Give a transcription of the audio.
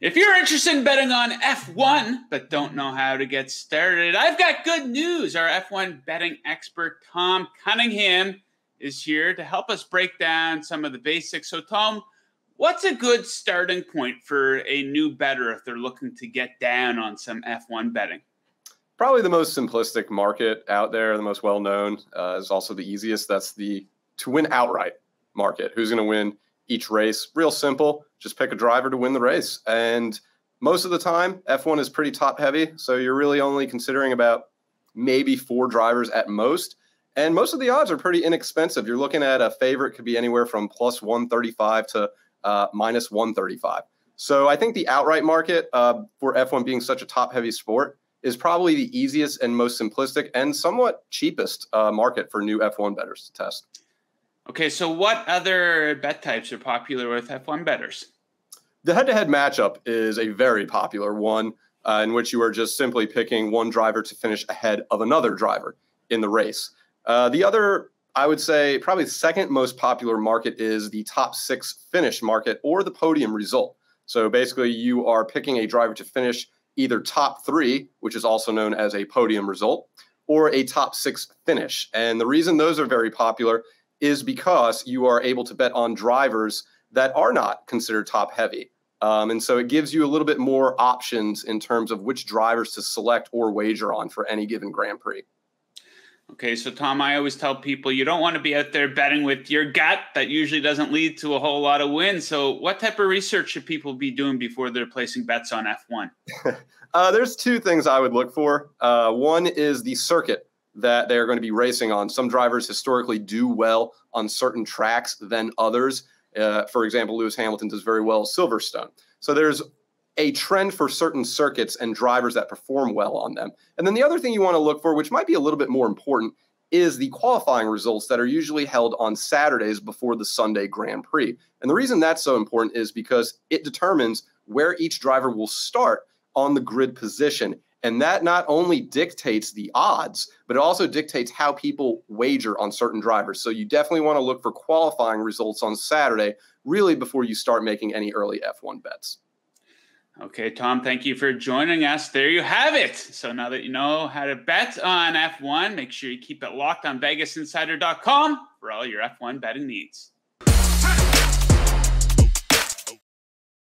If you're interested in betting on F1 but don't know how to get started, I've got good news. Our F1 betting expert, Tom Cunningham, is here to help us break down some of the basics. So, Tom, what's a good starting point for a new bettor if they're looking to get down on some F1 betting? Probably the most simplistic market out there, the most well-known, is also the easiest. That's the to win outright market. Who's going to win each race? Real simple. Just pick a driver to win the race. And most of the time, F1 is pretty top heavy. So you're really only considering about maybe 4 drivers at most. And most of the odds are pretty inexpensive. You're looking at a favorite could be anywhere from plus 135 to minus 135. So I think the outright market for F1 being such a top heavy sport is probably the easiest and most simplistic and somewhat cheapest market for new F1 bettors to test. Okay, so what other bet types are popular with F1 bettors? The head-to-head matchup is a very popular one in which you are just simply picking one driver to finish ahead of another driver in the race. The other, I would say, probably the second most popular market is the top 6 finish market or the podium result. So basically you are picking a driver to finish either top 3, which is also known as a podium result, or a top 6 finish. And the reason those are very popular is because you are able to bet on drivers that are not considered top heavy. And so it gives you a little bit more options in terms of which drivers to select or wager on for any given Grand Prix. Okay, so Tom, I always tell people you don't want to be out there betting with your gut. That usually doesn't lead to a whole lot of wins. So what type of research should people be doing before they're placing bets on F1? There's 2 things I would look for. One is the circuit that they're going to be racing on. Some drivers historically do well on certain tracks than others. For example, Lewis Hamilton does very well at Silverstone. So there's a trend for certain circuits and drivers that perform well on them. And then the other thing you want to look for, which might be a little bit more important, is the qualifying results that are usually held on Saturdays before the Sunday Grand Prix. And the reason that's so important is because it determines where each driver will start on the grid position. And that not only dictates the odds, but it also dictates how people wager on certain drivers. So you definitely want to look for qualifying results on Saturday, really before you start making any early F1 bets. Okay, Tom, thank you for joining us. There you have it. So now that you know how to bet on F1, make sure you keep it locked on VegasInsider.com for all your F1 betting needs.